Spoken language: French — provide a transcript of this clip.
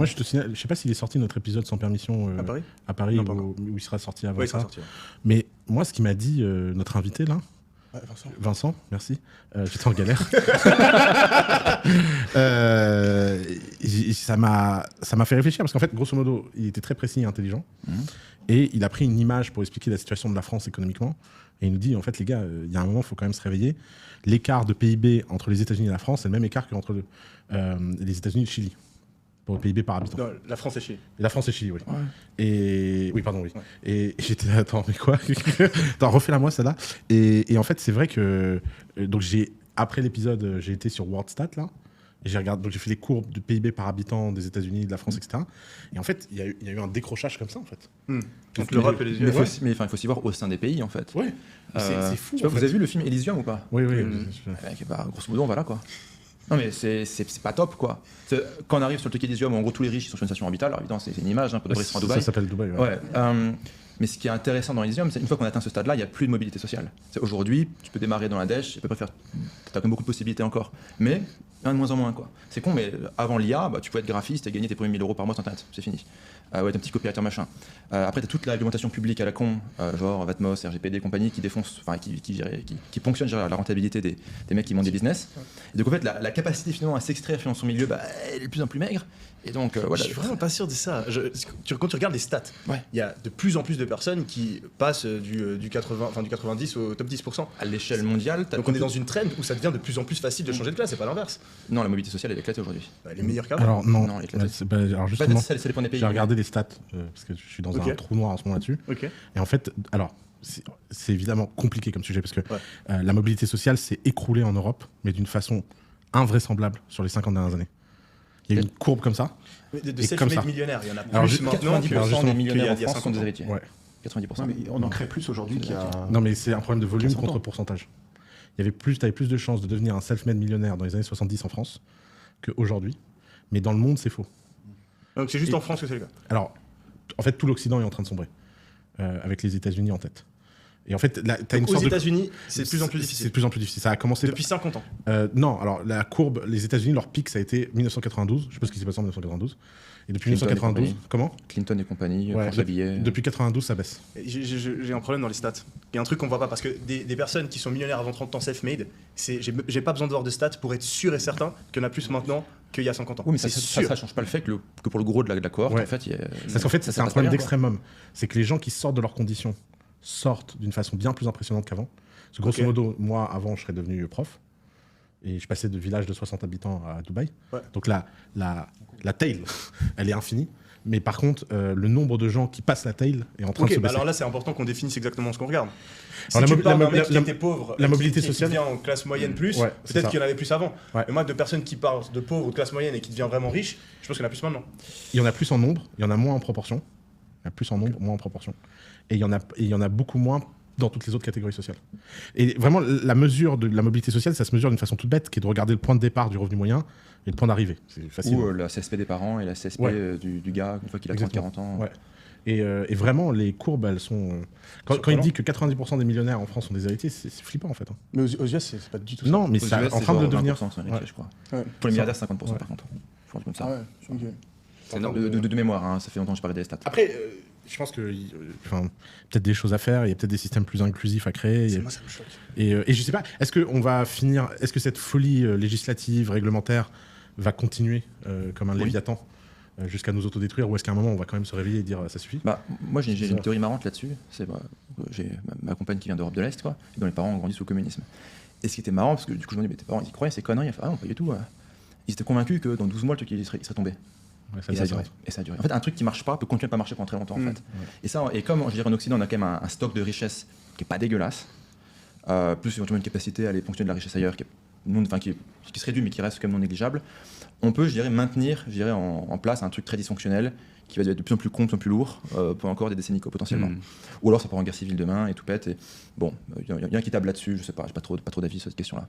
moi, je te signale, je sais pas s'il est sorti notre épisode sans permission À Paris non, où il sera sorti avant Oui, ça. sorti, ouais. Mais moi, ce qu'il m'a dit, notre invité là, Ouais, Vincent, merci. J'étais en galère. Ça m'a fait réfléchir parce qu'en fait, grosso modo, il était très précis et intelligent. Et il a pris une image pour expliquer la situation de la France économiquement. Et il nous dit, en fait, les gars, il y a un moment, il faut quand même se réveiller. L'écart de PIB entre les États-Unis et la France, c'est le même écart qu'entre les États-Unis et le Chili. Pour le PIB par habitant. Non, la France et Chili. La France et Chili, oui. Ouais. Et oui, pardon, oui. Ouais. Et j'étais là, attends, mais quoi? Attends, refais-la moi, celle-là. Et en fait, c'est vrai que donc après l'épisode, j'ai été sur WorldStat là. Et donc j'ai fait les courbes du PIB par habitant des États-Unis, de la France, etc. Et en fait, il y a eu un décrochage comme ça, en fait. Donc l'Europe et les Mais US. il faut aussi voir au sein des pays, en fait. Ouais. C'est fou. Je sais pas, en vous fait. avez vu le film Elysium ou pas? Oui, oui. Grosso modo, on va là, quoi. Non, mais c'est pas top, quoi. Quand on arrive sur le truc Elysium, en gros, tous les riches ils sont sur une station orbitale. Alors, évidemment, c'est une image un peu de restaurant à Ça Dubaï. s'appelle Dubaï. Ouais. Ouais. Mais ce qui est intéressant dans Elysium, c'est une fois qu'on atteint ce stade-là, il n'y a plus de mobilité sociale. Aujourd'hui, tu peux démarrer dans la dèche, tu as quand même beaucoup de possibilités encore. Mais de moins en moins, quoi. C'est con, mais avant l'IA, tu peux être graphiste et gagner tes premiers 1000 euros par mois sur Internet. C'est fini. Ouais, t'es un petit copywriter machin. Après, t'as toute la réglementation publique à la con, genre Vatmos, RGPD, compagnie, qui défoncent, enfin, qui ponctionnent la rentabilité des mecs qui montent des business. Et donc, en fait, la capacité finalement à s'extraire dans son milieu, elle est de plus en plus maigre. Et donc, voilà. Je suis vraiment pas sûr de ça. Quand tu regardes les stats, il y a de plus en plus de personnes qui passent du 90 au top 10%. À l'échelle mondiale, Donc on est dans une trend où ça devient de plus en plus facile de changer de classe, c'est pas l'inverse. Non, la mobilité sociale, elle est éclatée aujourd'hui. Elle est meilleure qu'avant. Alors, non. Non, elle est éclatée. Alors, justement, Ça dépend des pays. j'ai regardé les stats parce que je suis dans un trou noir en ce moment là-dessus. Ok. Et en fait, alors, c'est évidemment compliqué comme sujet parce que la mobilité sociale s'est écroulée en Europe, mais d'une façon invraisemblable sur les 50 dernières années. Il y a eu une courbe comme ça. Mais de Et comme ça. self-made millionnaires, il y en a Alors, plus maintenant 90% des millionnaires en qu'il y a France sont 50 des ans. héritiers. Ouais. 90%. Non, mais on en crée plus aujourd'hui qu'il y a. Non, mais c'est un problème de volume 100 ans. contre pourcentage. T'avais plus de chances de devenir un self-made millionnaire dans les années 70 en France qu'aujourd'hui. Mais dans le monde, c'est faux. Donc c'est juste en France que c'est le cas. Alors, en fait, tout l'Occident est en train de sombrer, avec les États-Unis en tête. Et en fait, là, t'as une Aux sorte États-Unis, c'est de plus en plus C'est difficile. de plus en plus difficile. Ça a commencé Depuis 50 ans. non, alors la courbe, les États-Unis, leur pic, ça a été 1992. Je sais pas ce qui s'est passé en 1992. Et depuis Clinton et 1992, compagnie. comment Clinton et compagnie, Ouais, François Billet. Depuis 92, ça baisse. Et j'ai un problème dans les stats. Il y a un truc qu'on voit pas parce que des personnes qui sont millionnaires avant 30 ans self-made, j'ai pas besoin de voir de stats pour être sûr et certain qu'il y en a plus maintenant qu'il y a 50 ans. Oui, mais c'est ça sûr. change pas le fait que pour le gros de la cohorte, Ouais. en fait, il y a. Parce qu'en fait, ça c'est un passe problème pas bien, d'extrême c'est que les gens qui sortent de leurs conditions sortent d'une façon bien plus impressionnante qu'avant. Parce que grosso Ok. modo, moi, avant, je serais devenu prof. Et je passais de village de 60 habitants à Dubaï. Ouais. Donc la taille, elle est infinie. Mais par contre, le nombre de gens qui passent la taille est en train de Ok, se bah baisser. alors là c'est important qu'on définisse exactement ce qu'on regarde. Si Alors, tu parles d'un mec qui la- était pauvre, la et mobilité qui sociale. devient en classe moyenne plus, Ouais, c'est peut-être ça. qu'il y en avait plus avant. Ouais. Mais moi, de personnes qui partent de pauvre ou de classe moyenne et qui devient vraiment riche, je pense qu'il y en a plus maintenant. Il y en a plus en nombre, il y en a moins en proportion. Il y en a plus en nombre, moins en proportion. Et il y en a beaucoup moins dans toutes les autres catégories sociales. Et vraiment, la mesure de la mobilité sociale, ça se mesure d'une façon toute bête, qui est de regarder le point de départ du revenu moyen et le point d'arrivée. C'est facile. Ou la CSP des parents et la CSP Ouais. du gars, une fois qu'il a 30-40 ans. Ouais. Et vraiment, les courbes, elles sont... Quand il dit que 90% des millionnaires en France sont des héritiers, c'est flippant en fait. Hein. Mais aux US, c'est pas du tout ça. Non, mais Aux c'est US, en train de genre devenir... 20%, c'est un héritier, je crois. Ouais. Pour les milliardaires, 50% par contre. Faut un truc comme ça. Ah ouais, ok. C'est de mémoire, hein, ça fait longtemps que je parlais des stats. Après, je pense que peut-être des choses à faire, il y a peut-être des systèmes plus inclusifs à créer. Moi, ça me choque. Et je sais pas, est-ce que cette folie législative, réglementaire, va continuer comme un léviathan jusqu'à nous autodétruire, ou est-ce qu'à un moment on va quand même se réveiller et dire ça suffit? Moi, j'ai une théorie marrante là-dessus. C'est j'ai ma compagne qui vient d'Europe de l'Est, quoi, et dont les parents ont grandi sous le communisme. Et ce qui était marrant, parce que du coup, je me dis, mais tes parents, ils croyaient ces conneries? Ah non, pas du tout. Ils étaient convaincus que dans 12 mois, le truc, il serait tombé. Ouais, Et ça a duré. En fait, un truc qui marche pas peut continuer à pas marcher pendant très longtemps, en fait. Et comme, je dirais, en Occident, on a quand même un stock de richesse qui est pas dégueulasse, plus éventuellement une capacité à aller ponctionner de la richesse ailleurs, qui se réduit, mais qui reste quand même non négligeable, on peut, je dirais, maintenir en place un truc très dysfonctionnel qui va être de plus en plus con, de plus en plus lourd, pour encore des décennies, quoi, potentiellement. Ou alors ça part en guerre civile demain et tout pète. Et bon, il y a un qui table là-dessus, je sais pas, j'ai pas trop d'avis sur cette question-là.